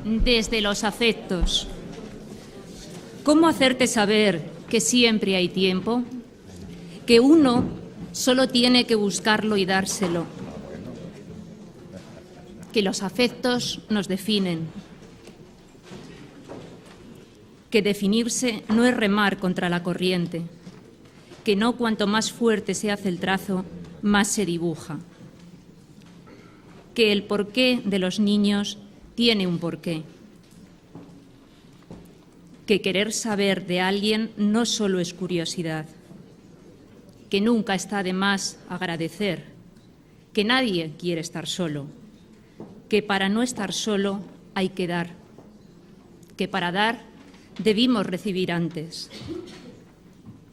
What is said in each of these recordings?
desde los afectos. ¿Cómo hacerte saber que siempre hay tiempo? Que uno solo tiene que buscarlo y dárselo. Que los afectos nos definen. Que definirse no es remar contra la corriente. Que no cuanto más fuerte se hace el trazo, más se dibuja. Que el porqué de los niños tiene un porqué. Que querer saber de alguien no solo es curiosidad. Que nunca está de más agradecer. Que nadie quiere estar solo. Que para no estar solo hay que dar. Que para dar debimos recibir antes.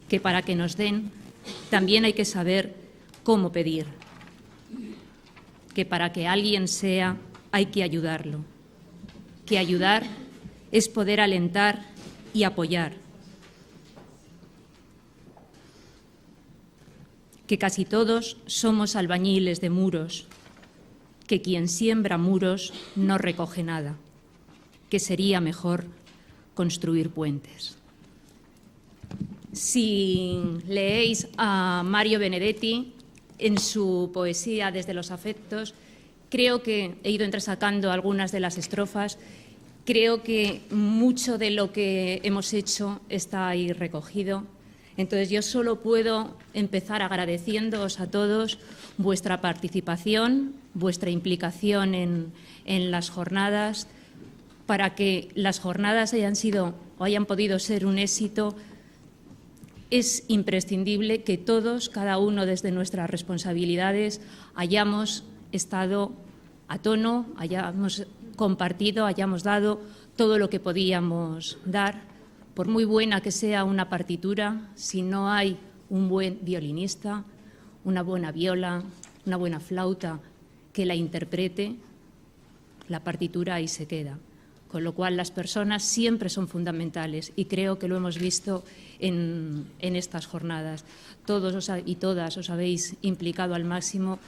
Que para que nos den también hay que saber cómo pedir. Que para que alguien sea hay que ayudarlo. Que ayudar es poder alentar y apoyar. Que casi todos somos albañiles de muros. Que quien siembra muros no recoge nada. Que sería mejor construir puentes. Si leéis a Mario Benedetti en su poesía Desde los afectos, creo que he ido entresacando algunas de las estrofas. Creo que mucho de lo que hemos hecho está ahí recogido. Entonces yo solo puedo empezar agradeciéndoos a todos vuestra participación, vuestra implicación en las jornadas. Para que las jornadas hayan podido ser un éxito, es imprescindible que todos, cada uno desde nuestras responsabilidades, hayamos estado a tono, hayamos compartido, hayamos dado todo lo que podíamos dar. Por muy buena que sea una partitura, si no hay un buen violinista, una buena viola, una buena flauta que la interprete, la partitura ahí se queda. Con lo cual las personas siempre son fundamentales y creo que lo hemos visto en estas jornadas. Todos y todas os habéis implicado al máximo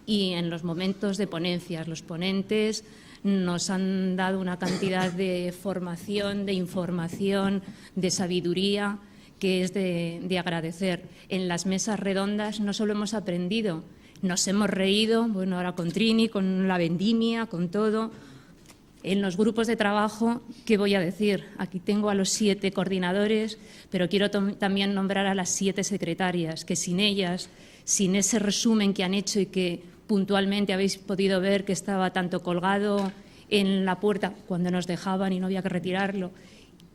y en los momentos de ponencias los ponentes nos han dado una cantidad de formación, de información, de sabiduría que es de agradecer. En las mesas redondas no solo hemos aprendido, nos hemos reído, bueno, ahora con Trini, con la vendimia, con todo. En los grupos de trabajo, ¿qué voy a decir? Aquí tengo a los 7 coordinadores, pero quiero también nombrar a las 7 secretarias, que sin ellas, sin ese resumen que han hecho y que puntualmente habéis podido ver que estaba tanto colgado en la puerta cuando nos dejaban y no había que retirarlo,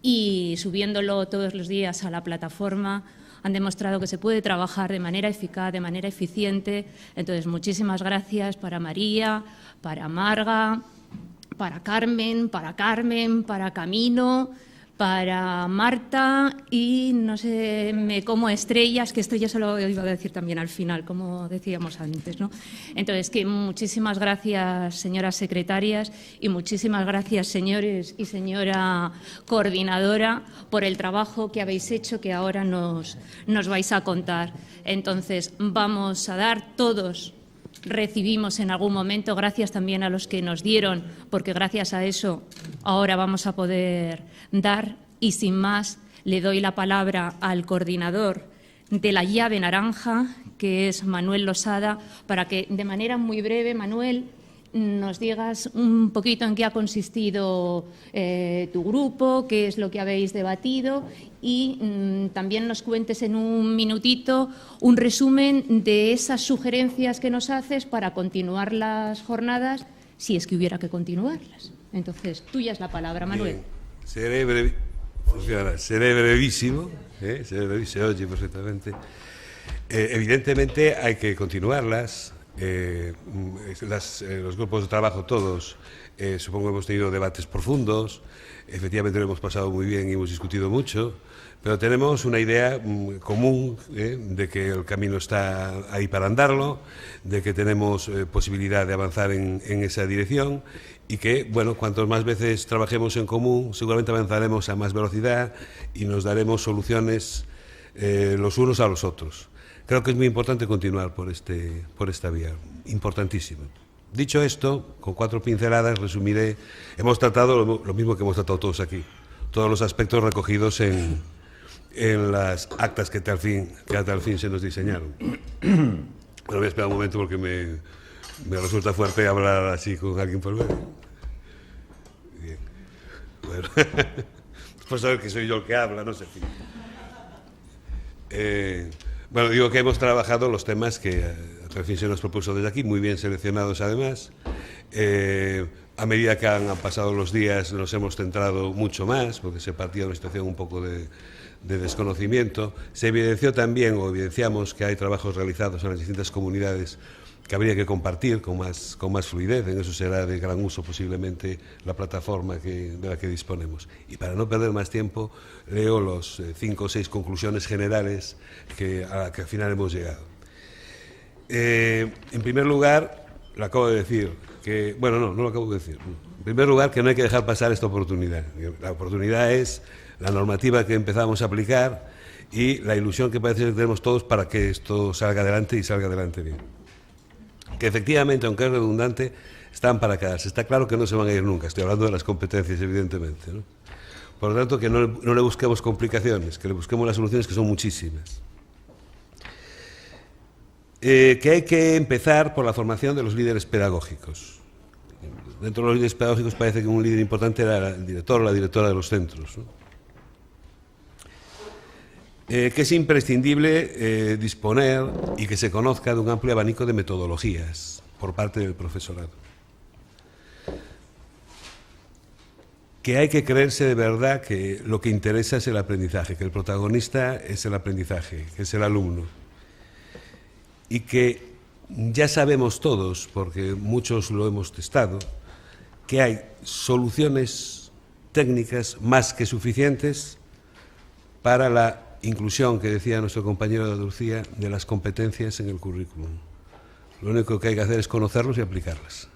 y subiéndolo todos los días a la plataforma, han demostrado que se puede trabajar de manera eficaz, de manera eficiente. Entonces, muchísimas gracias para María, para Marga, para Carmen, para Camino, para Marta y no sé, me como estrellas, que esto ya se lo iba a decir también al final, como decíamos antes, ¿no? Entonces, que muchísimas gracias, señoras secretarias, y muchísimas gracias, señores y señora coordinadora, por el trabajo que habéis hecho, que ahora nos vais a contar. Entonces, vamos a dar todos. Recibimos en algún momento, gracias también a los que nos dieron, porque gracias a eso ahora vamos a poder dar. Y sin más, le doy la palabra al coordinador de la llave naranja, que es Manuel Losada, para que de manera muy breve, Manuel, nos digas un poquito en qué ha consistido tu grupo, qué es lo que habéis debatido y también nos cuentes en un minutito un resumen de esas sugerencias que nos haces para continuar las jornadas, si es que hubiera que continuarlas. Entonces, tuya es la palabra, Manuel. Bien. Seré brevísimo, se oye perfectamente. Evidentemente hay que continuarlas. Los grupos de trabajo todos, supongo que hemos tenido debates profundos, efectivamente lo hemos pasado muy bien y hemos discutido mucho, pero tenemos una idea común de que el camino está ahí para andarlo, de que tenemos posibilidad de avanzar en esa dirección y que, bueno, cuantas más veces trabajemos en común, seguramente avanzaremos a más velocidad y nos daremos soluciones los unos a los otros. Creo que es muy importante continuar por esta vía, importantísimo. Dicho esto, con 4 pinceladas resumiré, hemos tratado lo mismo que hemos tratado todos aquí, todos los aspectos recogidos en las actas que hasta el fin se nos diseñaron. Bueno, voy a esperar un momento porque me resulta fuerte hablar así con alguien por medio. Bien. Bueno, después saber que soy yo el que habla, no sé. Bueno, digo que hemos trabajado los temas que hasta el fin se nos propuso desde aquí, muy bien seleccionados además. A medida que han pasado los días nos hemos centrado mucho más, porque se partía de una situación un poco de desconocimiento. Se evidenció también, o evidenciamos, que hay trabajos realizados en las distintas comunidades que habría que compartir con más fluidez. En eso será de gran uso posiblemente la plataforma de la que disponemos. Y para no perder más tiempo, leo los 5 o 6 conclusiones generales a las que al final hemos llegado. En primer lugar, lo acabo de decir, que, bueno, no lo acabo de decir. En primer lugar, que no hay que dejar pasar esta oportunidad. La oportunidad es la normativa que empezamos a aplicar y la ilusión que parece que tenemos todos para que esto salga adelante y salga adelante bien. Que efectivamente, aunque es redundante, están para quedarse. Está claro que no se van a ir nunca. Estoy hablando de las competencias, evidentemente, ¿no? Por lo tanto, que no le busquemos complicaciones, que le busquemos las soluciones, que son muchísimas. Que hay que empezar por la formación de los líderes pedagógicos. Dentro de los líderes pedagógicos parece que un líder importante era el director o la directora de los centros, ¿no? Que es imprescindible disponer y que se conozca de un amplio abanico de metodologías por parte del profesorado. Que hay que creerse de verdad que lo que interesa es el aprendizaje, que el protagonista es el aprendizaje, que es el alumno. Y que ya sabemos todos, porque muchos lo hemos testado, que hay soluciones técnicas más que suficientes para la inclusión, que decía nuestro compañero Lucía, de las competencias en el currículum. Lo único que hay que hacer es conocerlos y aplicarlas.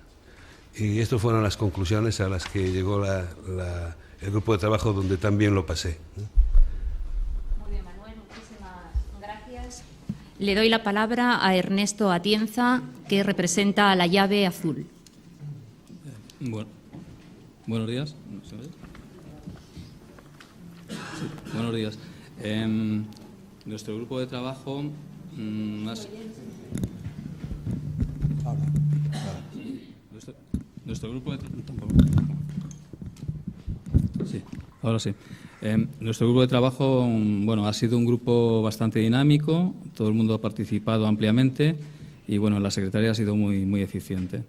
Y estas fueron las conclusiones a las que llegó el grupo de trabajo donde también lo pasé. Muy bien, Manuel, muchísimas gracias. Le doy la palabra a Ernesto Atienza, que representa a la llave azul. Bueno, buenos días. Sí, buenos días. Nuestro grupo de trabajo nuestro grupo de Nuestro grupo de trabajo, bueno, ha sido un grupo bastante dinámico, todo el mundo ha participado ampliamente y, bueno, la secretaría ha sido muy eficiente.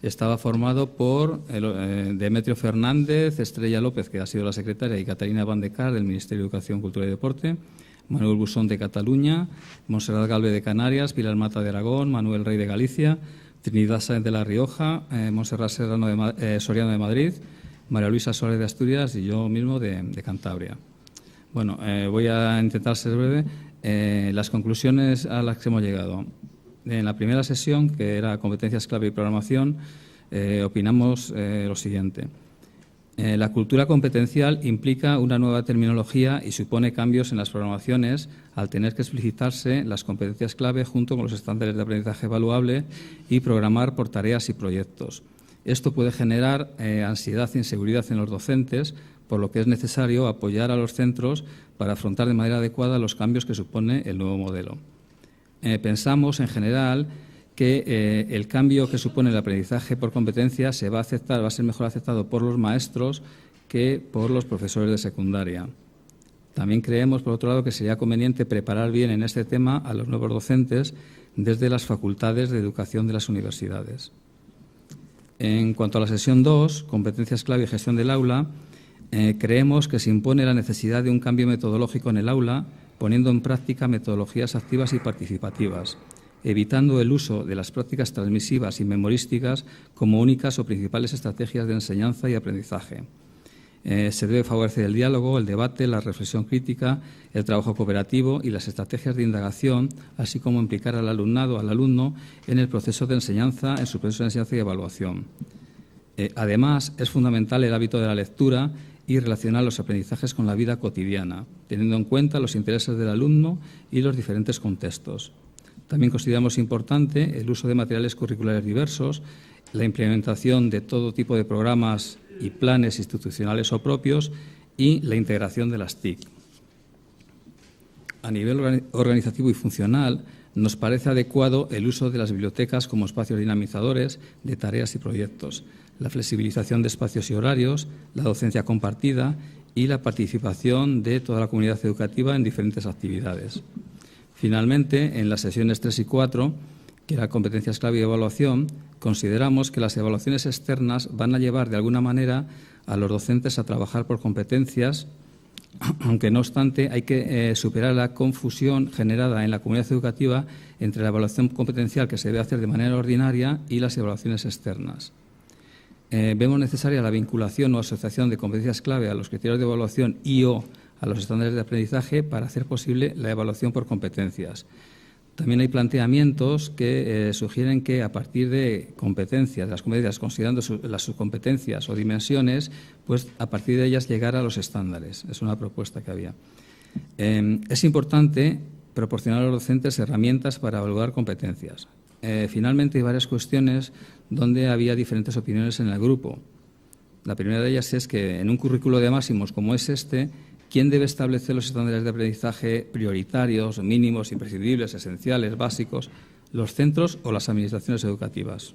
Estaba formado por Demetrio Fernández, Estrella López, que ha sido la secretaria, y Catalina Van de Car, del Ministerio de Educación, Cultura y Deporte, Manuel Busón, de Cataluña, Montserrat Galve, de Canarias, Pilar Mata, de Aragón, Manuel Rey, de Galicia, Trinidad Sáenz, de La Rioja, Montserrat Soriano, de Madrid, María Luisa Suárez, de Asturias, y yo mismo de Cantabria. Bueno, voy a intentar ser breve. Las conclusiones a las que hemos llegado. En la primera sesión, que era competencias clave y programación, opinamos lo siguiente. La cultura competencial implica una nueva terminología y supone cambios en las programaciones al tener que explicitarse las competencias clave junto con los estándares de aprendizaje evaluable y programar por tareas y proyectos. Esto puede generar ansiedad e inseguridad en los docentes, por lo que es necesario apoyar a los centros para afrontar de manera adecuada los cambios que supone el nuevo modelo. Pensamos, en general, que el cambio que supone el aprendizaje por competencia va a ser mejor aceptado por los maestros que por los profesores de secundaria. También creemos, por otro lado, que sería conveniente preparar bien en este tema a los nuevos docentes desde las facultades de educación de las universidades. En cuanto a la sesión 2, competencias clave y gestión del aula, creemos que se impone la necesidad de un cambio metodológico en el aula, poniendo en práctica metodologías activas y participativas, evitando el uso de las prácticas transmisivas y memorísticas como únicas o principales estrategias de enseñanza y aprendizaje. Se debe favorecer el diálogo, el debate, la reflexión crítica, el trabajo cooperativo y las estrategias de indagación, así como implicar al alumnado, al alumno, en el proceso de enseñanza, en su proceso de enseñanza y evaluación. Además, es fundamental el hábito de la lectura y relacionar los aprendizajes con la vida cotidiana, teniendo en cuenta los intereses del alumno y los diferentes contextos. También consideramos importante el uso de materiales curriculares diversos la implementación de todo tipo de programas y planes institucionales o propios y la integración de las TIC. A nivel organizativo y funcional, nos parece adecuado el uso de las bibliotecas como espacios dinamizadores de tareas y proyectos, la flexibilización de espacios y horarios, la docencia compartida y la participación de toda la comunidad educativa en diferentes actividades. Finalmente, en las sesiones 3 y 4, que era competencias clave y evaluación, consideramos que las evaluaciones externas van a llevar de alguna manera a los docentes a trabajar por competencias, aunque no obstante hay que superar la confusión generada en la comunidad educativa entre la evaluación competencial que se debe hacer de manera ordinaria y las evaluaciones externas. Vemos necesaria la vinculación o asociación de competencias clave a los criterios de evaluación y o a los estándares de aprendizaje para hacer posible la evaluación por competencias. También hay planteamientos que sugieren que a partir de competencias, de las competencias, considerando las subcompetencias o dimensiones, pues a partir de ellas llegar a los estándares. Es una propuesta que había. Es importante proporcionar a los docentes herramientas para evaluar competencias. Finalmente, hay varias cuestiones donde había diferentes opiniones en el grupo. La primera de ellas es que en un currículo de máximos como es este, ¿quién debe establecer los estándares de aprendizaje prioritarios, mínimos, imprescindibles, esenciales, básicos? ¿Los centros o las administraciones educativas?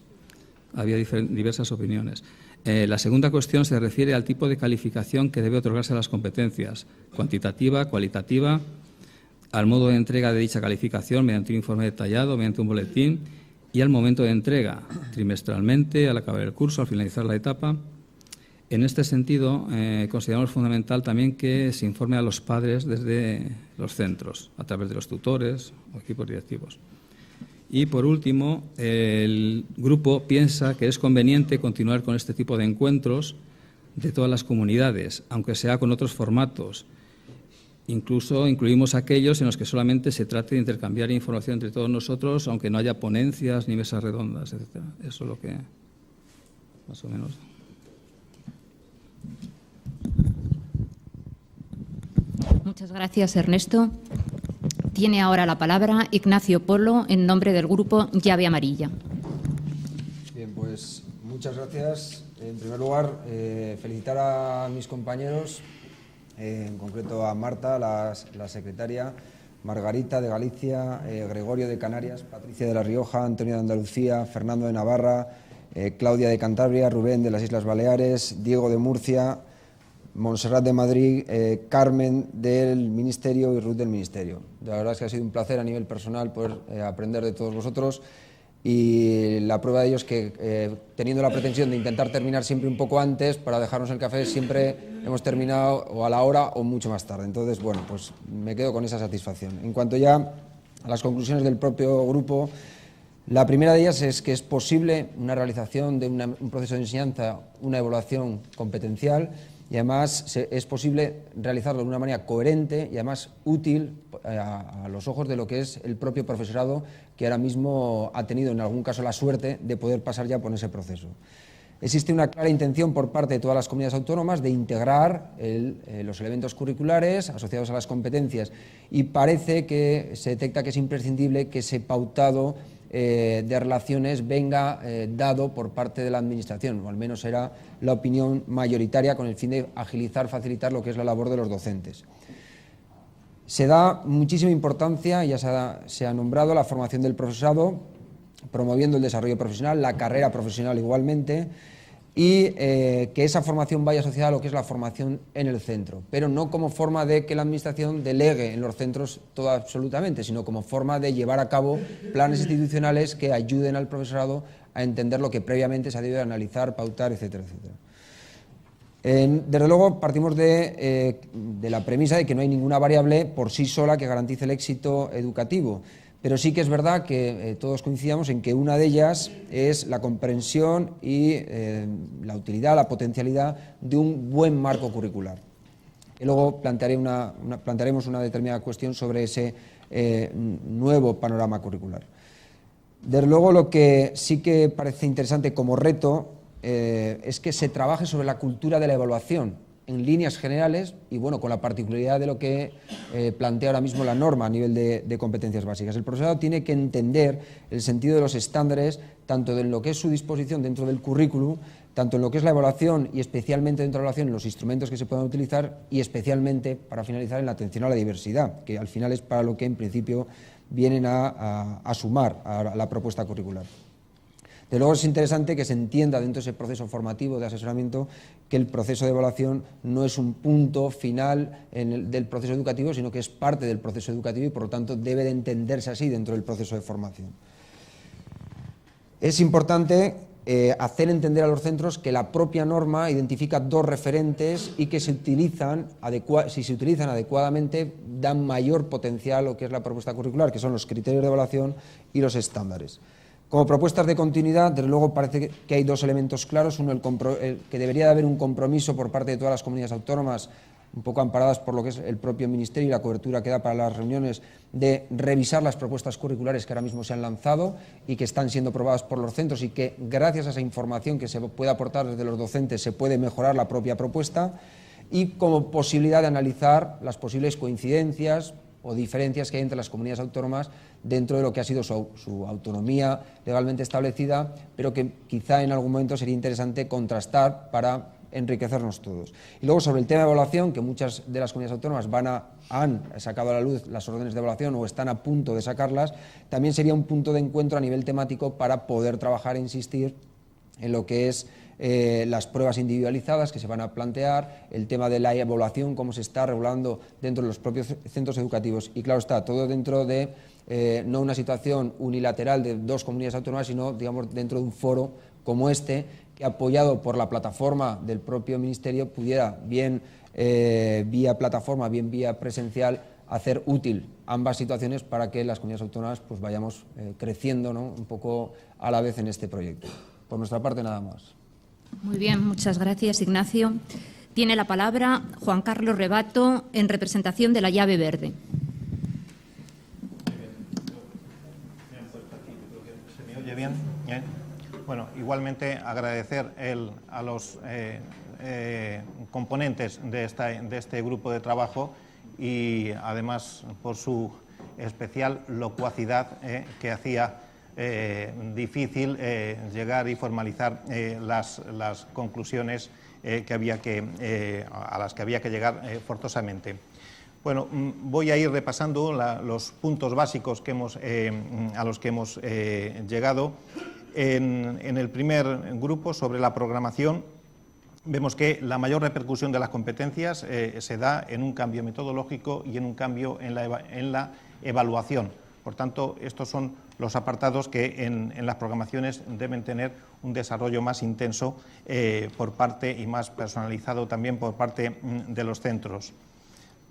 Había diversas opiniones. La segunda cuestión se refiere al tipo de calificación que debe otorgarse a las competencias, cuantitativa, cualitativa, al modo de entrega de dicha calificación mediante un informe detallado, mediante un boletín, y al momento de entrega, trimestralmente, al acabar el curso, al finalizar la etapa. En este sentido, consideramos fundamental también que se informe a los padres desde los centros, a través de los tutores o equipos directivos. Y, por último, el grupo piensa que es conveniente continuar con este tipo de encuentros de todas las comunidades, aunque sea con otros formatos. Incluso incluimos aquellos en los que solamente se trate de intercambiar información entre todos nosotros, aunque no haya ponencias ni mesas redondas, etc. Eso es lo que, más o menos. Muchas gracias, Ernesto. Tiene ahora la palabra Ignacio Polo en nombre del grupo Llave Amarilla. Bien, pues muchas gracias. En primer lugar, felicitar a mis compañeros, en concreto a Marta, la secretaria, Margarita de Galicia, Gregorio de Canarias, Patricia de La Rioja, Antonio de Andalucía, Fernando de Navarra, Claudia de Cantabria, Rubén de las Islas Baleares, Diego de Murcia, Montserrat de Madrid, Carmen del Ministerio y Ruth del Ministerio. La verdad es que ha sido un placer a nivel personal poder aprender de todos vosotros, y la prueba de ello es que teniendo la pretensión de intentar terminar siempre un poco antes para dejarnos el café, siempre hemos terminado o a la hora o mucho más tarde. Entonces, bueno, pues me quedo con esa satisfacción. En cuanto ya a las conclusiones del propio grupo, la primera de ellas es que es posible una realización de un proceso de enseñanza, una evaluación competencial, y además es posible realizarlo de una manera coherente y además útil a los ojos de lo que es el propio profesorado, que ahora mismo ha tenido en algún caso la suerte de poder pasar ya por ese proceso. Existe una clara intención por parte de todas las comunidades autónomas de integrar los elementos curriculares asociados a las competencias, y parece que se detecta que es imprescindible que ese pautado de relaciones venga dado por parte de la Administración, o al menos era la opinión mayoritaria, con el fin de agilizar, facilitar lo que es la labor de los docentes. Se da muchísima importancia, ya se ha nombrado, la formación del profesorado, promoviendo el desarrollo profesional, la carrera profesional igualmente, y que esa formación vaya asociada a lo que es la formación en el centro, pero no como forma de que la Administración delegue en los centros todo absolutamente, sino como forma de llevar a cabo planes institucionales que ayuden al profesorado a entender lo que previamente se ha debido analizar, pautar, etcétera, etcétera. Desde luego partimos de la premisa de que no hay ninguna variable por sí sola que garantice el éxito educativo, pero sí que es verdad que todos coincidamos en que una de ellas es la comprensión y la utilidad, la potencialidad de un buen marco curricular. Y luego plantearemos una determinada cuestión sobre ese nuevo panorama curricular. Desde luego, lo que sí que parece interesante como reto es que se trabaje sobre la cultura de la evaluación, en líneas generales y bueno, con la particularidad de lo que plantea ahora mismo la norma a nivel de competencias básicas. El profesorado tiene que entender el sentido de los estándares, tanto en lo que es su disposición dentro del currículum, tanto en lo que es la evaluación y especialmente dentro de la evaluación en los instrumentos que se puedan utilizar y especialmente, para finalizar, en la atención a la diversidad, que al final es para lo que en principio vienen a sumar a la propuesta curricular. De luego es interesante que se entienda dentro de ese proceso formativo de asesoramiento que el proceso de evaluación no es un punto final del proceso educativo, sino que es parte del proceso educativo y por lo tanto debe de entenderse así dentro del proceso de formación. Es importante hacer entender a los centros que la propia norma identifica dos referentes y que si se utilizan adecuadamente dan mayor potencial a lo que es la propuesta curricular, que son los criterios de evaluación y los estándares. Como propuestas de continuidad, desde luego parece que hay dos elementos claros. Uno, que debería de haber un compromiso por parte de todas las comunidades autónomas, un poco amparadas por lo que es el propio Ministerio y la cobertura que da para las reuniones, de revisar las propuestas curriculares que ahora mismo se han lanzado y que están siendo aprobadas por los centros y que gracias a esa información que se puede aportar desde los docentes se puede mejorar la propia propuesta, y como posibilidad de analizar las posibles coincidencias o diferencias que hay entre las comunidades autónomas dentro de lo que ha sido su autonomía legalmente establecida, pero que quizá en algún momento sería interesante contrastar para enriquecernos todos. Y luego sobre el tema de evaluación, que muchas de las comunidades autónomas han sacado a la luz las órdenes de evaluación o están a punto de sacarlas, también sería un punto de encuentro a nivel temático para poder trabajar e insistir en lo que es las pruebas individualizadas que se van a plantear, el tema de la evaluación, cómo se está regulando dentro de los propios centros educativos. Y claro está, todo dentro de no una situación unilateral de dos comunidades autónomas, sino digamos dentro de un foro como este, que apoyado por la plataforma del propio Ministerio pudiera, bien vía plataforma, bien vía presencial, hacer útil ambas situaciones para que las comunidades autónomas pues vayamos creciendo, ¿no?, un poco a la vez en este proyecto. Por nuestra parte, nada más. Muy bien, muchas gracias, Ignacio. Tiene la palabra Juan Carlos Rebato, en representación de la Llave Verde. ¿Se me oye bien? Bueno, igualmente agradecer a los componentes de este grupo de trabajo y además por su especial locuacidad que hacía difícil llegar y formalizar las conclusiones a las que había que llegar forzosamente. Bueno, voy a ir repasando los puntos básicos a los que hemos llegado. En el primer grupo, sobre la programación, vemos que la mayor repercusión de las competencias se da en un cambio metodológico y en un cambio en la evaluación. Por tanto, estos son los apartados que en las programaciones deben tener un desarrollo más intenso por parte y más personalizado también por parte de los centros.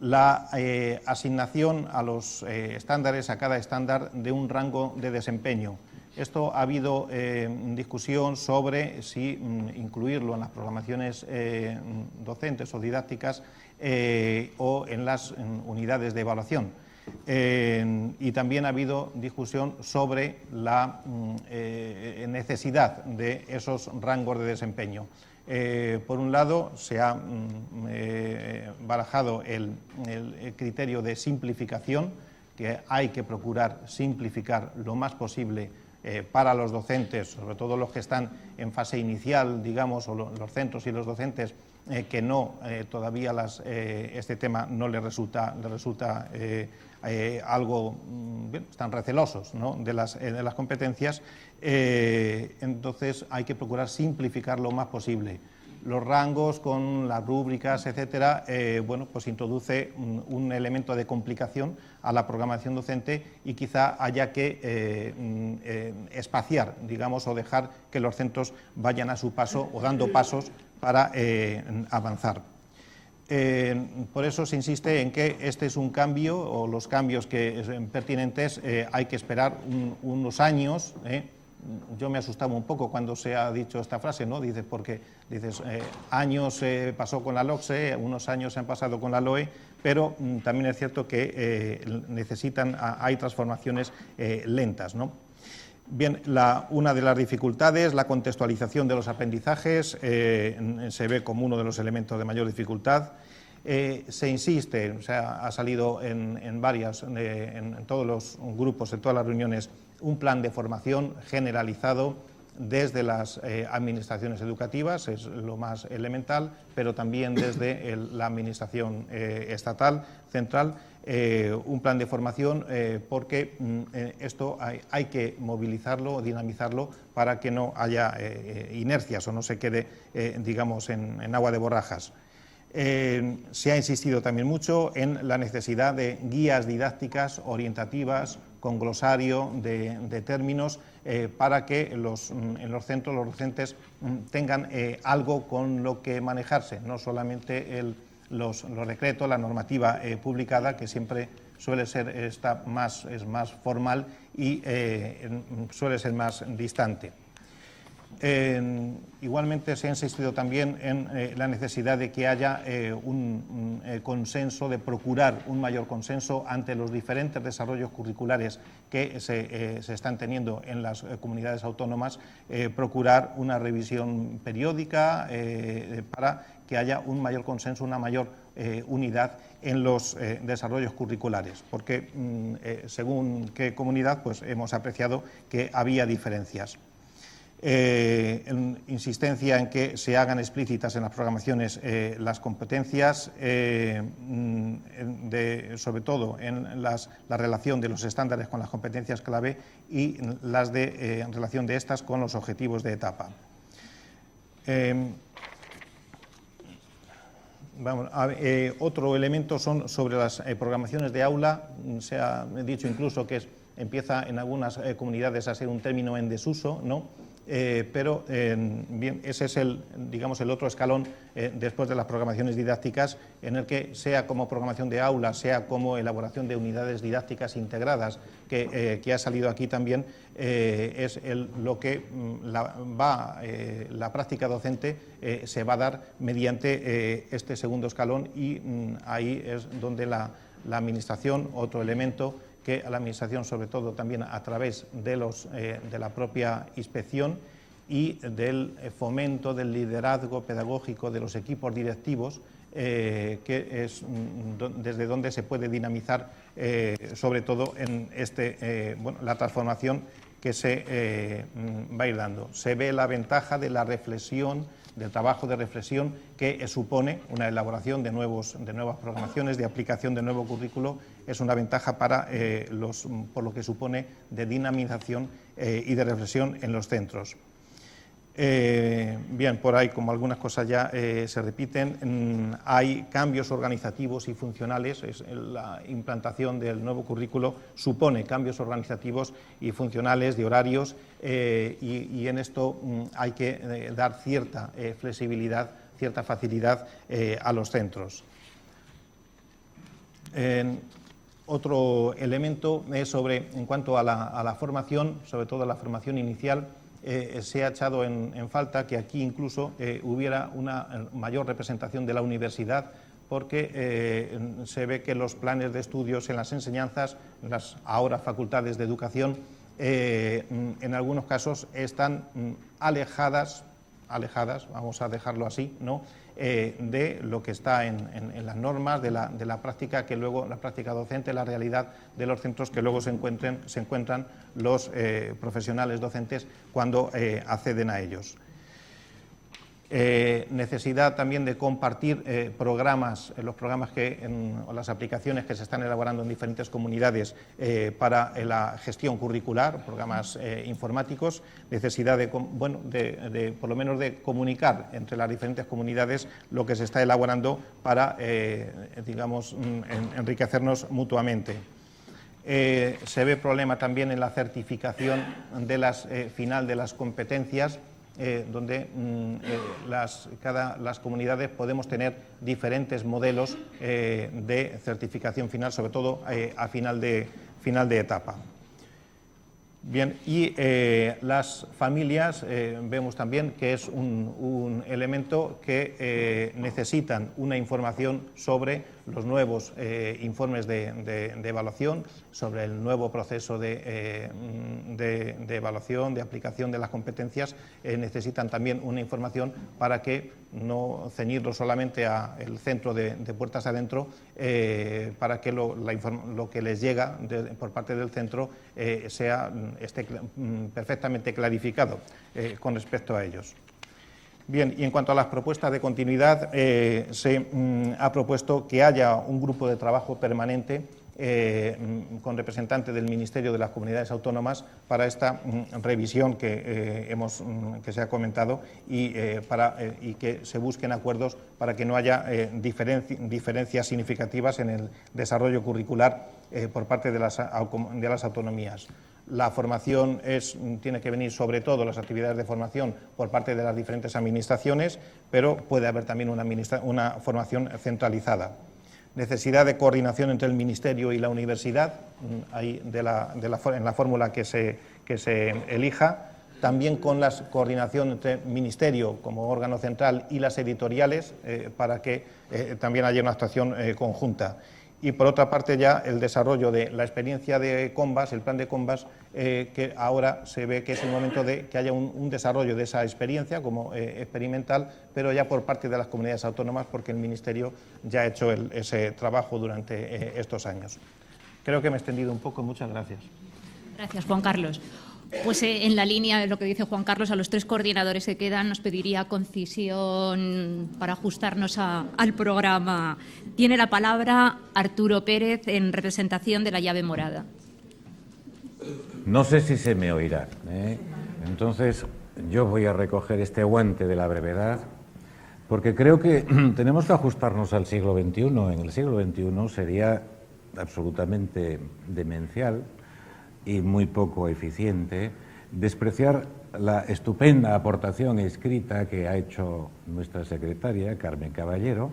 La asignación a los estándares, a cada estándar, de un rango de desempeño. Esto ha habido discusión sobre si incluirlo en las programaciones docentes o didácticas o en las unidades de evaluación. Y también ha habido discusión sobre la necesidad de esos rangos de desempeño. Por un lado, se ha barajado el criterio de simplificación, que hay que procurar simplificar lo más posible para los docentes, sobre todo los que están en fase inicial, digamos, o los centros y los docentes que no todavía este tema no les resulta algo, bien, están recelosos, ¿no?, de las competencias. Entonces hay que procurar simplificar lo más posible. Los rangos con las rúbricas, etcétera, bueno, pues introduce un elemento de complicación a la programación docente y quizá haya que espaciar, digamos, o dejar que los centros vayan a su paso o dando pasos para avanzar. Por eso se insiste en que este es un cambio, o los cambios que son pertinentes hay que esperar unos años. Yo me asustaba un poco cuando se ha dicho esta frase, ¿no? Porque dices, años pasó con la LOCSE, unos años se han pasado con la LOE, pero también es cierto que hay transformaciones lentas, ¿no? Bien, una de las dificultades, la contextualización de los aprendizajes, se ve como uno de los elementos de mayor dificultad. Se insiste, o sea, ha salido en todos los grupos, en todas las reuniones, un plan de formación generalizado desde las administraciones educativas, es lo más elemental, pero también desde la administración estatal, central, un plan de formación porque esto hay que movilizarlo, dinamizarlo para que no haya inercias o no se quede, digamos, en agua de borrajas. Se ha insistido también mucho en la necesidad de guías didácticas orientativas con glosario de términos para que en los centros los docentes tengan algo con lo que manejarse, no solamente los decretos, la normativa publicada, que siempre suele ser es más formal y suele ser más distante. Igualmente se ha insistido también en la necesidad de que haya un consenso, de procurar un mayor consenso ante los diferentes desarrollos curriculares que se están teniendo en las comunidades autónomas, procurar una revisión periódica para que haya un mayor consenso, una mayor unidad en los desarrollos curriculares, porque según qué comunidad pues hemos apreciado que había diferencias. Insistencia en que se hagan explícitas en las programaciones las competencias, sobre todo en la relación de los estándares con las competencias clave y las en relación de estas con los objetivos de etapa. Otro elemento son sobre las programaciones de aula. Se ha dicho incluso que empieza en algunas comunidades a ser un término en desuso, ¿no? Pero bien, ese es el otro escalón después de las programaciones didácticas, en el que sea como programación de aula, sea como elaboración de unidades didácticas integradas, que ha salido aquí también, es lo que la práctica docente se va a dar mediante este segundo escalón, y ahí es donde la administración, otro elemento, que a la administración, sobre todo también a través de la propia inspección y del fomento del liderazgo pedagógico de los equipos directivos, que es desde donde se puede dinamizar, sobre todo en la transformación que se va a ir dando. Se ve la ventaja de la reflexión, del trabajo de reflexión que supone una elaboración de nuevas programaciones, de aplicación de nuevo currículo. Es una ventaja por lo que supone de dinamización y de reflexión en los centros. Bien, por ahí, como algunas cosas ya se repiten, hay cambios organizativos y funcionales. La implantación del nuevo currículo supone cambios organizativos y funcionales de horarios, y en esto hay que dar cierta flexibilidad, cierta facilidad a los centros. Otro elemento es en cuanto a la formación, sobre todo la formación inicial. Se ha echado en falta que aquí incluso hubiera una mayor representación de la universidad, porque se ve que los planes de estudios en las enseñanzas, en las ahora facultades de educación, en algunos casos están alejadas, vamos a dejarlo así, ¿no?, de lo que está en las normas, de la práctica, que luego la práctica docente, la realidad de los centros que luego se encuentran los profesionales docentes cuando acceden a ellos. Necesidad también de compartir los programas o las aplicaciones que se están elaborando en diferentes comunidades para la gestión curricular, programas informáticos. Necesidad de por lo menos de comunicar entre las diferentes comunidades lo que se está elaborando para, enriquecernos mutuamente. Se ve problema también en la certificación final de las competencias, donde las comunidades podemos tener diferentes modelos de certificación final, sobre todo a final de etapa. Bien, y las familias vemos también que es un elemento que necesitan una información sobre los nuevos informes de evaluación, sobre el nuevo proceso de evaluación, de aplicación de las competencias, necesitan también una información para que no ceñirlo solamente al centro de puertas adentro, para que lo que les llega por parte del centro esté perfectamente clarificado con respecto a ellos. Bien, y en cuanto a las propuestas de continuidad, se ha propuesto que haya un grupo de trabajo permanente con representantes del Ministerio de las Comunidades Autónomas para esta revisión que se ha comentado y que se busquen acuerdos para que no haya diferencias significativas en el desarrollo curricular por parte de las autonomías. La formación tiene que venir sobre todo las actividades de formación por parte de las diferentes administraciones, pero puede haber también una formación centralizada. Necesidad de coordinación entre el Ministerio y la universidad, en la fórmula que se elija, también con la coordinación entre Ministerio como órgano central y las editoriales para que también haya una actuación conjunta. Y por otra parte ya el desarrollo de la experiencia de Combas, el plan de Combas, que ahora se ve que es el momento de que haya un desarrollo de esa experiencia como experimental, pero ya por parte de las comunidades autónomas, porque el Ministerio ya ha hecho ese trabajo durante estos años. Creo que me he extendido un poco. Muchas gracias. Gracias, Juan Carlos. Pues en la línea de lo que dice Juan Carlos, a los tres coordinadores que quedan nos pediría concisión para ajustarnos al programa. Tiene la palabra Arturo Pérez en representación de la llave morada. No sé si se me oirá, ¿eh? Entonces yo voy a recoger este guante de la brevedad porque creo que tenemos que ajustarnos al siglo XXI. En el siglo XXI sería absolutamente demencial y muy poco eficiente despreciar la estupenda aportación escrita que ha hecho nuestra secretaria, Carmen Caballero,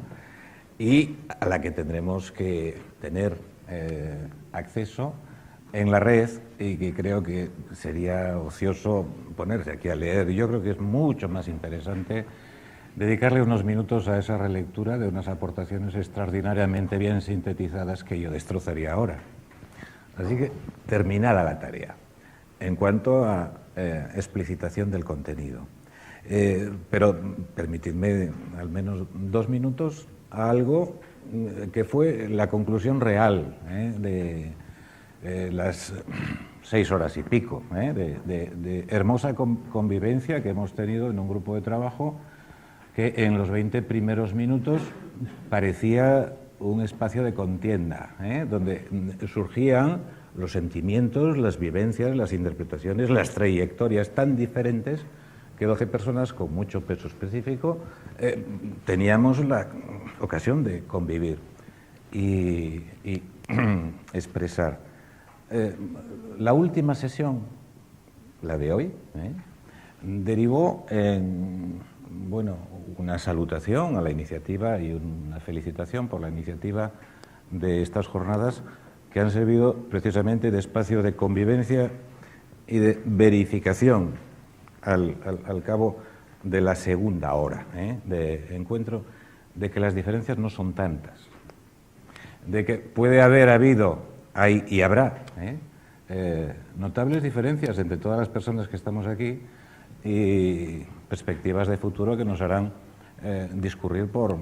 y a la que tendremos que tener acceso en la red, y que creo que sería ocioso ponerse aquí a leer. Yo creo que es mucho más interesante dedicarle unos minutos a esa relectura de unas aportaciones extraordinariamente bien sintetizadas que yo destrozaría ahora. Así que terminada la tarea en cuanto a explicitación del contenido. Pero permitidme al menos 2 minutos a algo que fue la conclusión real de las 6 horas y pico de hermosa convivencia que hemos tenido en un grupo de trabajo que en los 20 primeros minutos parecía un espacio de contienda, donde surgían los sentimientos, las vivencias, las interpretaciones, las trayectorias tan diferentes que 12 personas con mucho peso específico teníamos la ocasión de convivir y expresar. La última sesión, la de hoy, derivó en una salutación a la iniciativa y una felicitación por la iniciativa de estas jornadas que han servido precisamente de espacio de convivencia y de verificación al cabo de la segunda hora de encuentro, de que las diferencias no son tantas, de que puede haber habido, hay y habrá notables diferencias entre todas las personas que estamos aquí y perspectivas de futuro que nos harán discurrir por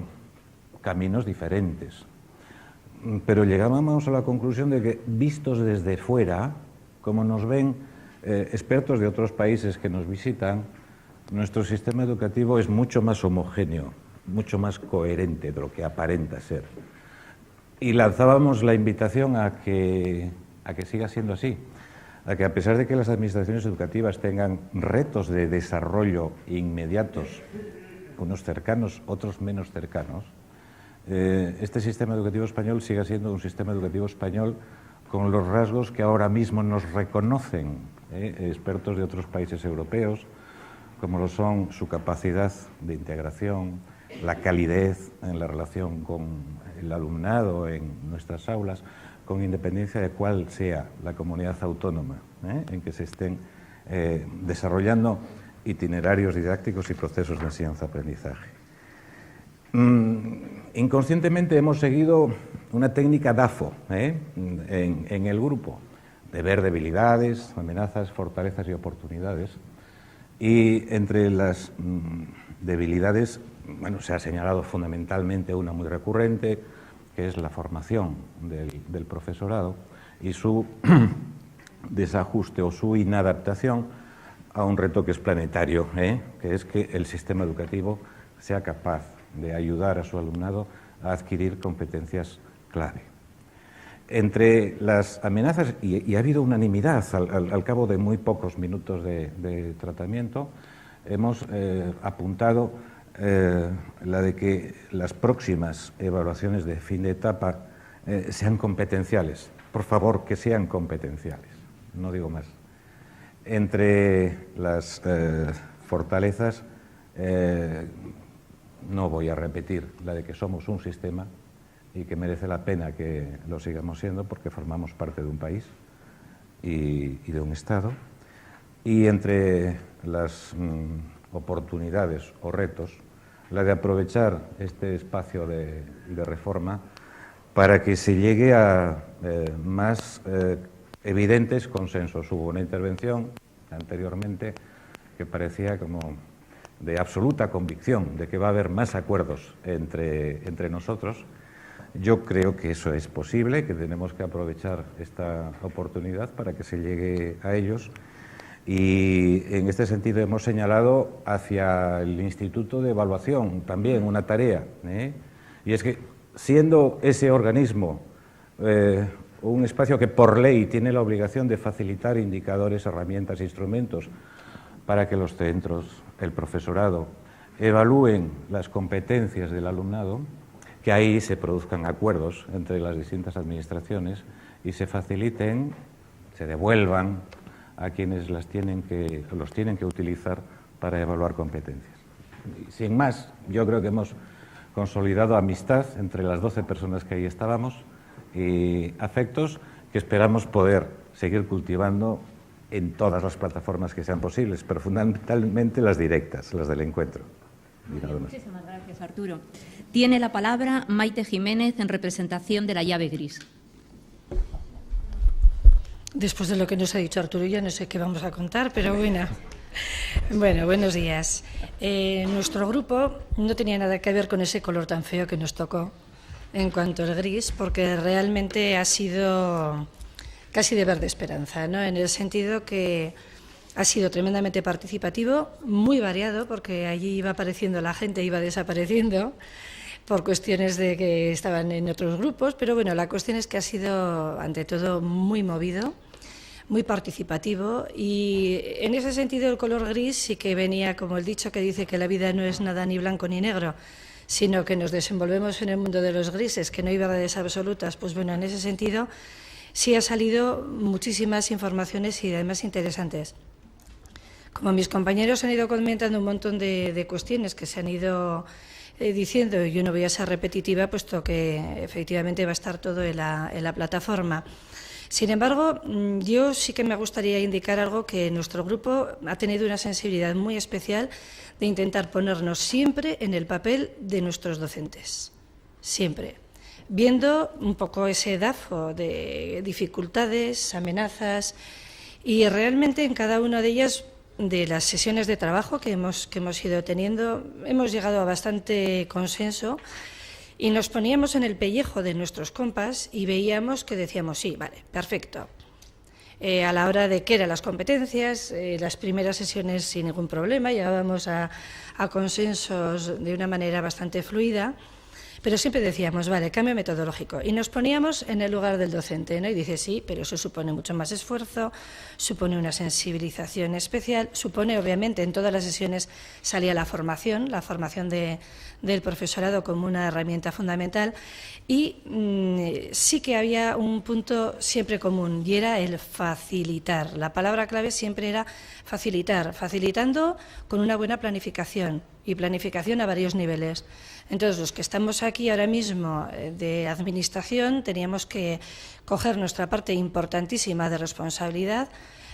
caminos diferentes. Pero llegábamos a la conclusión de que, vistos desde fuera, como nos ven expertos de otros países que nos visitan, nuestro sistema educativo es mucho más homogéneo, mucho más coherente de lo que aparenta ser. Y lanzábamos la invitación a que siga siendo así, a que, a pesar de que las administraciones educativas tengan retos de desarrollo inmediatos, unos cercanos, otros menos cercanos, este sistema educativo español siga siendo un sistema educativo español con los rasgos que ahora mismo nos reconocen expertos de otros países europeos, como lo son su capacidad de integración, la calidez en la relación con el alumnado en nuestras aulas, con independencia de cuál sea la comunidad autónoma en que se estén desarrollando itinerarios didácticos y procesos de enseñanza-aprendizaje. inconscientemente hemos seguido una técnica DAFO en el grupo, de ver debilidades, amenazas, fortalezas y oportunidades. Y entre las debilidades, bueno, se ha señalado fundamentalmente una muy recurrente, que es la formación del profesorado y su desajuste o su inadaptación a un reto que es planetario, que es que el sistema educativo sea capaz de ayudar a su alumnado a adquirir competencias clave. Entre las amenazas, y ha habido unanimidad al cabo de muy pocos minutos de tratamiento, hemos apuntado la de que las próximas evaluaciones de fin de etapa sean competenciales. Por favor, que sean competenciales, no digo más. Entre las fortalezas, no voy a repetir la de que somos un sistema y que merece la pena que lo sigamos siendo porque formamos parte de un país y de un Estado. Y entre las oportunidades o retos, la de aprovechar este espacio de reforma para que se llegue a más evidentes consensos. Hubo una intervención anteriormente que parecía como de absoluta convicción de que va a haber más acuerdos entre nosotros. Yo creo que eso es posible, que tenemos que aprovechar esta oportunidad para que se llegue a ellos. Y en este sentido hemos señalado hacia el Instituto de Evaluación también una tarea, y es que siendo ese organismo un espacio que por ley tiene la obligación de facilitar indicadores, herramientas, instrumentos para que los centros, el profesorado, evalúen las competencias del alumnado, que ahí se produzcan acuerdos entre las distintas administraciones y se faciliten, se devuelvan a quienes los tienen que utilizar para evaluar competencias. Y sin más, yo creo que hemos consolidado amistad entre las 12 personas que ahí estábamos y afectos que esperamos poder seguir cultivando en todas las plataformas que sean posibles, pero fundamentalmente las directas, las del encuentro. Muchísimas gracias, Arturo. Tiene la palabra Maite Jiménez en representación de la llave gris. Después de lo que nos ha dicho Arturo, ya no sé qué vamos a contar, pero bueno. Bueno, buenos días. Nuestro grupo no tenía nada que ver con ese color tan feo que nos tocó en cuanto al gris, porque realmente ha sido casi de verde esperanza, ¿no? En el sentido que ha sido tremendamente participativo, muy variado, porque allí iba apareciendo la gente, iba desapareciendo por cuestiones de que estaban en otros grupos, pero bueno, la cuestión es que ha sido, ante todo, muy movido, muy participativo, y en ese sentido el color gris sí que venía, como el dicho que dice que la vida no es nada ni blanco ni negro, sino que nos desenvolvemos en el mundo de los grises, que no hay verdades absolutas. Pues bueno, en ese sentido sí ha salido muchísimas informaciones y además interesantes. Como mis compañeros han ido comentando un montón de cuestiones que se han ido diciendo, yo no voy a ser repetitiva, puesto que efectivamente va a estar todo en la plataforma. Sin embargo, yo sí que me gustaría indicar algo, que nuestro grupo ha tenido una sensibilidad muy especial de intentar ponernos siempre en el papel de nuestros docentes, siempre, viendo un poco ese DAFO de dificultades, amenazas, y realmente en cada una de ellas, de las sesiones de trabajo que hemos ido teniendo, hemos llegado a bastante consenso y nos poníamos en el pellejo de nuestros compas y veíamos que decíamos, sí, vale, perfecto. A la hora de qué eran las competencias, las primeras sesiones sin ningún problema, llegábamos a consensos de una manera bastante fluida, pero siempre decíamos, vale, cambio metodológico, y nos poníamos en el lugar del docente, ¿no? Y dice, sí, pero eso supone mucho más esfuerzo, supone una sensibilización especial, supone, obviamente, en todas las sesiones salía la formación del profesorado como una herramienta fundamental, y sí que había un punto siempre común, y era el facilitar. La palabra clave siempre era facilitar, facilitando con una buena planificación, y planificación a varios niveles. Entonces, los que estamos aquí ahora mismo de administración teníamos que coger nuestra parte importantísima de responsabilidad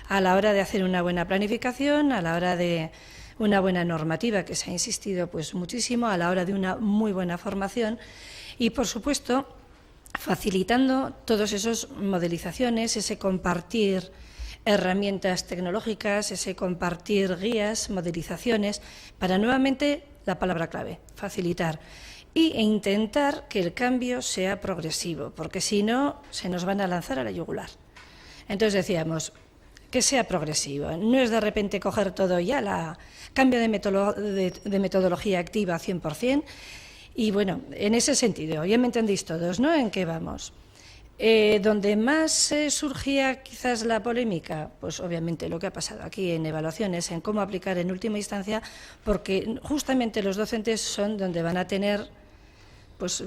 a la hora de hacer una buena planificación, a la hora de una buena normativa, que se ha insistido pues muchísimo a la hora de una muy buena formación y, por supuesto, facilitando todos esos modelizaciones, ese compartir herramientas tecnológicas, ese compartir guías, modelizaciones, para nuevamente la palabra clave, facilitar e intentar que el cambio sea progresivo, porque si no se nos van a lanzar a la yugular. Entonces decíamos que sea progresivo, no es de repente coger todo ya, cambio de metodología activa 100%, y bueno, en ese sentido, ya me entendéis todos, ¿no?, en qué vamos. Donde más surgía quizás la polémica, pues obviamente lo que ha pasado aquí en evaluaciones, en cómo aplicar en última instancia, porque justamente los docentes son donde van a tener pues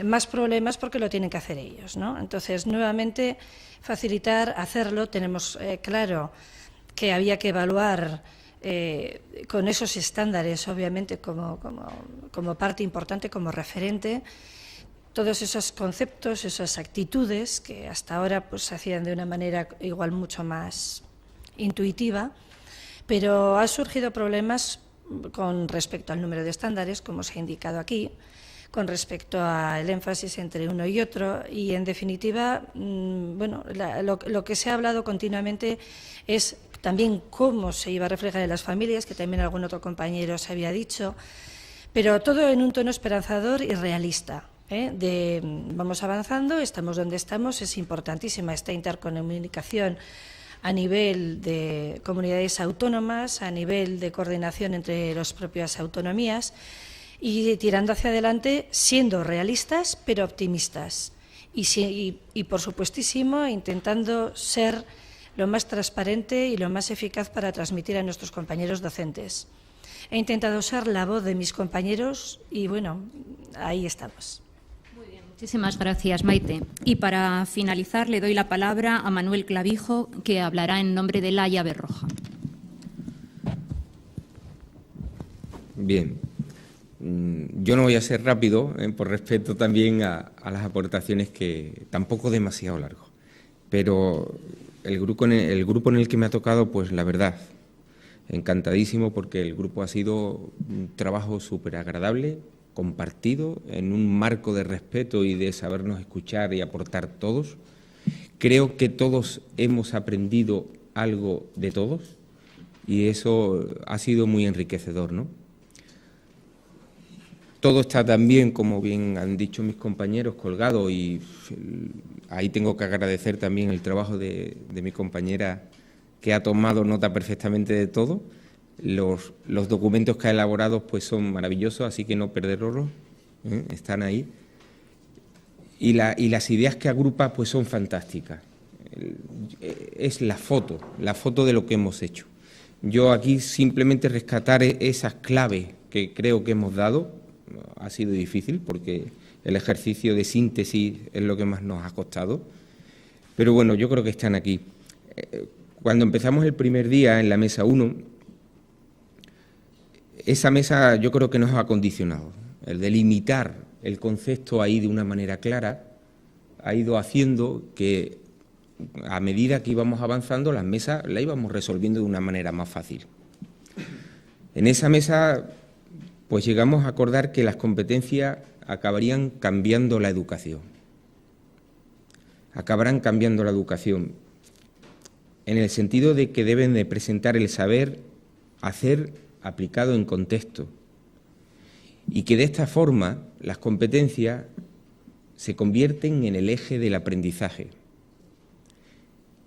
más problemas porque lo tienen que hacer ellos, ¿no? Entonces, nuevamente, facilitar, hacerlo. Tenemos claro que había que evaluar con esos estándares, obviamente, como parte importante, como referente, todos esos conceptos, esas actitudes que hasta ahora pues se hacían de una manera igual mucho más intuitiva, pero ha surgido problemas con respecto al número de estándares, como se ha indicado aquí, con respecto al énfasis entre uno y otro, y en definitiva, bueno, lo que se ha hablado continuamente es también cómo se iba a reflejar en las familias, que también algún otro compañero se había dicho, pero todo en un tono esperanzador y realista. Vamos avanzando, estamos donde estamos, es importantísima esta intercomunicación a nivel de comunidades autónomas, a nivel de coordinación entre las propias autonomías y tirando hacia adelante siendo realistas pero optimistas y por supuestísimo intentando ser lo más transparente y lo más eficaz para transmitir a nuestros compañeros docentes. He intentado ser la voz de mis compañeros y bueno, ahí estamos. Muchísimas gracias, Maite. Y para finalizar le doy la palabra a Manuel Clavijo, que hablará en nombre de la Llave Roja. Bien, yo no voy a ser rápido, por respeto también a las aportaciones, que tampoco demasiado largo, pero el grupo en el que me ha tocado, pues la verdad, encantadísimo, porque el grupo ha sido un trabajo súper agradable, compartido, en un marco de respeto y de sabernos escuchar y aportar todos. Creo que todos hemos aprendido algo de todos y eso ha sido muy enriquecedor, ¿no? Todo está también, como bien han dicho mis compañeros, colgado, y ahí tengo que agradecer también el trabajo de mi compañera, que ha tomado nota perfectamente de todo. Los documentos que ha elaborado pues son maravillosos, así que no perderlos, están ahí. Y las ideas que agrupa pues son fantásticas. Es la foto de lo que hemos hecho. Yo aquí simplemente rescatar esas claves que creo que hemos dado. Ha sido difícil porque el ejercicio de síntesis es lo que más nos ha costado. Pero bueno, yo creo que están aquí. Cuando empezamos el primer día en la mesa 1, esa mesa yo creo que nos ha condicionado. El delimitar el concepto ahí de una manera clara ha ido haciendo que a medida que íbamos avanzando las mesas las íbamos resolviendo de una manera más fácil. En esa mesa pues llegamos a acordar que las competencias acabarían cambiando la educación. Acabarán cambiando la educación en el sentido de que deben de presentar el saber hacer aplicado en contexto, y que de esta forma las competencias se convierten en el eje del aprendizaje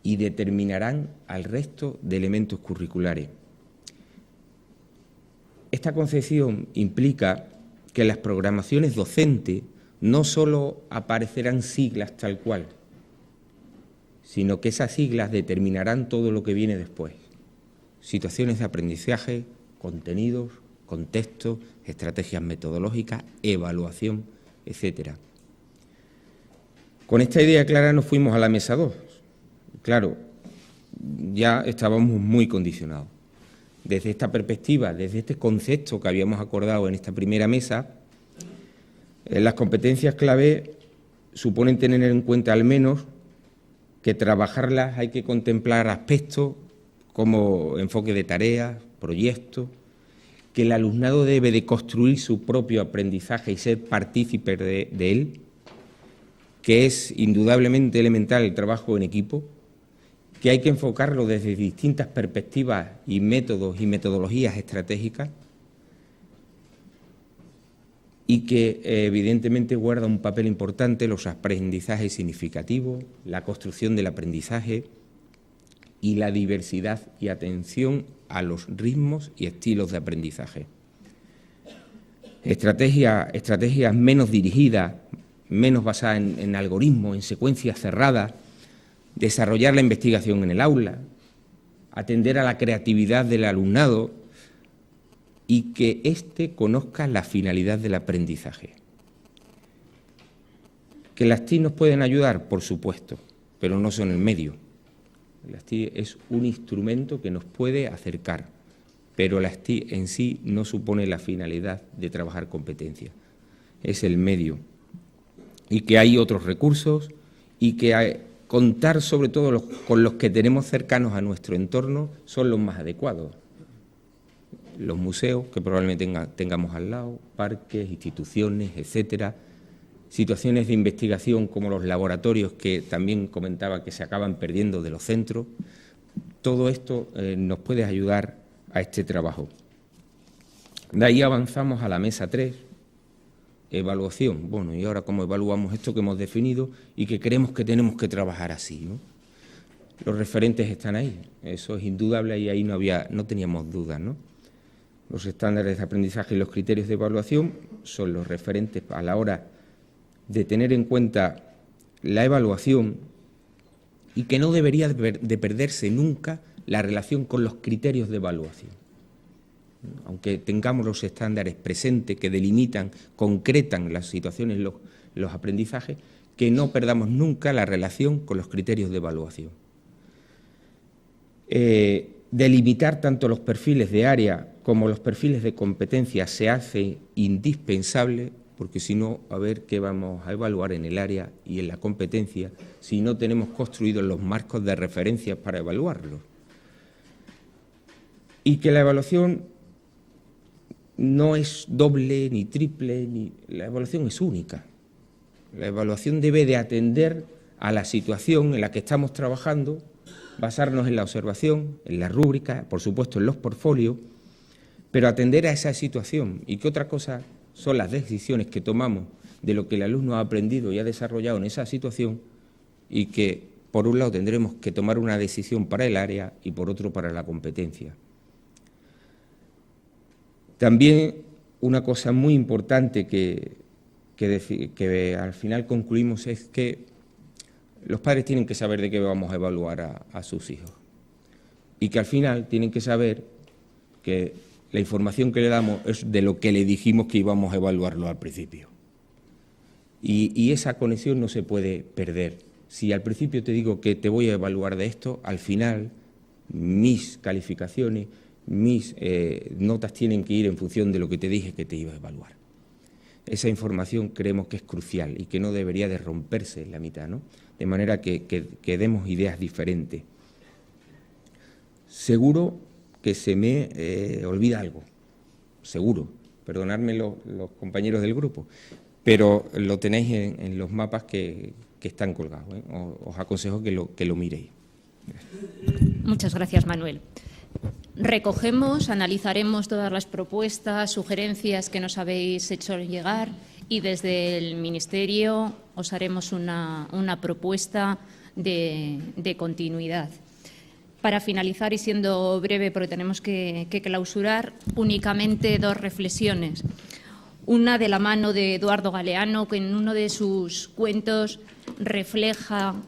y determinarán al resto de elementos curriculares. Esta concepción implica que en las programaciones docentes no solo aparecerán siglas tal cual, sino que esas siglas determinarán todo lo que viene después. Situaciones de aprendizaje, contenidos, contextos, estrategias metodológicas, evaluación, etcétera. Con esta idea clara nos fuimos a la mesa 2. Claro, ya estábamos muy condicionados. Desde esta perspectiva, desde este concepto que habíamos acordado en esta primera mesa, las competencias clave suponen tener en cuenta al menos que trabajarlas hay que contemplar aspectos como enfoque de tareas, proyectos, que el alumnado debe de construir su propio aprendizaje y ser partícipe de él, que es indudablemente elemental el trabajo en equipo, que hay que enfocarlo desde distintas perspectivas y métodos y metodologías estratégicas, y que evidentemente guarda un papel importante los aprendizajes significativos, la construcción del aprendizaje y la diversidad y atención a los ritmos y estilos de aprendizaje. Estrategias menos dirigidas, menos basadas en algoritmos, en secuencias cerradas, desarrollar la investigación en el aula, atender a la creatividad del alumnado y que éste conozca la finalidad del aprendizaje. ¿Que las TIC nos pueden ayudar? Por supuesto, pero no son el medio. Las TIC es un instrumento que nos puede acercar, pero las TIC en sí no supone la finalidad de trabajar competencias, es el medio. Y que hay otros recursos y que contar sobre todo con los que tenemos cercanos a nuestro entorno son los más adecuados. Los museos, que probablemente tengamos al lado, parques, instituciones, etcétera, situaciones de investigación como los laboratorios que también comentaba que se acaban perdiendo de los centros. Todo esto nos puede ayudar a este trabajo. De ahí avanzamos a la mesa 3, evaluación. Bueno, y ahora cómo evaluamos esto que hemos definido y que creemos que tenemos que trabajar así, ¿no? Los referentes están ahí, eso es indudable y ahí no teníamos dudas, ¿no? Los estándares de aprendizaje y los criterios de evaluación son los referentes a la hora de tener en cuenta la evaluación y que no debería de perderse nunca la relación con los criterios de evaluación. Aunque tengamos los estándares presentes que delimitan, concretan las situaciones, los aprendizajes, que no perdamos nunca la relación con los criterios de evaluación. Delimitar tanto los perfiles de área como los perfiles de competencia se hace indispensable, porque si no, a ver qué vamos a evaluar en el área y en la competencia si no tenemos construidos los marcos de referencia para evaluarlos. Y que la evaluación no es doble ni triple, la evaluación es única. La evaluación debe de atender a la situación en la que estamos trabajando, basarnos en la observación, en la rúbrica, por supuesto en los portfolios, pero atender a esa situación. Y que otra cosa son las decisiones que tomamos de lo que el alumno ha aprendido y ha desarrollado en esa situación, y que por un lado tendremos que tomar una decisión para el área y por otro para la competencia. También una cosa muy importante que al final concluimos es que los padres tienen que saber de qué vamos a evaluar a sus hijos y que al final tienen que saber que la información que le damos es de lo que le dijimos que íbamos a evaluarlo al principio. Y esa conexión no se puede perder. Si al principio te digo que te voy a evaluar de esto, al final mis calificaciones, mis notas tienen que ir en función de lo que te dije que te iba a evaluar. Esa información creemos que es crucial y que no debería de romperse en la mitad, ¿no? De manera que demos ideas diferentes. Seguro que se me olvida algo, seguro, perdonadme los compañeros del grupo, pero lo tenéis en los mapas que están colgados, ¿eh? Os aconsejo que lo miréis. Muchas gracias, Manuel. Recogemos, analizaremos todas las propuestas, sugerencias que nos habéis hecho llegar y desde el Ministerio os haremos una propuesta de continuidad. Para finalizar, y siendo breve porque tenemos que clausurar, únicamente dos reflexiones. Una de la mano de Eduardo Galeano, que en uno de sus cuentos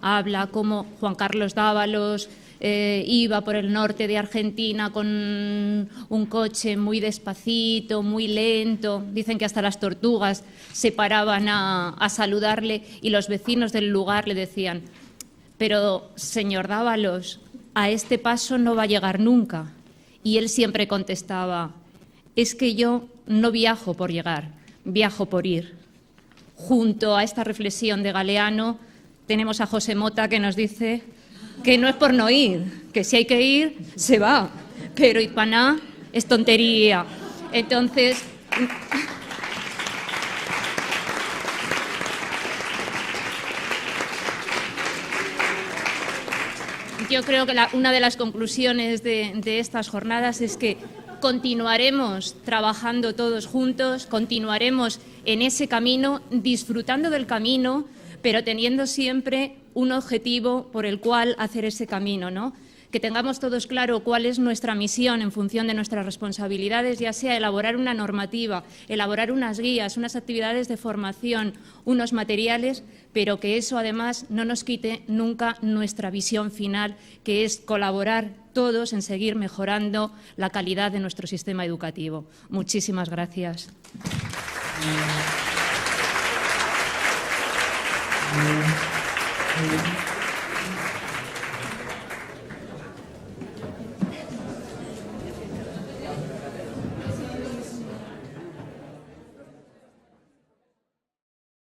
habla cómo Juan Carlos Dávalos iba por el norte de Argentina con un coche muy despacito, muy lento. Dicen que hasta las tortugas se paraban a saludarle y los vecinos del lugar le decían: pero, señor Dávalos, a este paso no va a llegar nunca. Y él siempre contestaba: es que yo no viajo por llegar, viajo por ir. Junto a esta reflexión de Galeano tenemos a José Mota, que nos dice que no es por no ir, que si hay que ir, se va, pero ir para nada es tontería. Entonces, yo creo que una de las conclusiones de estas jornadas es que continuaremos trabajando todos juntos, continuaremos en ese camino, disfrutando del camino, pero teniendo siempre un objetivo por el cual hacer ese camino, ¿no? Que tengamos todos claro cuál es nuestra misión en función de nuestras responsabilidades, ya sea elaborar una normativa, elaborar unas guías, unas actividades de formación, unos materiales, pero que eso además no nos quite nunca nuestra visión final, que es colaborar todos en seguir mejorando la calidad de nuestro sistema educativo. Muchísimas gracias. Thank you.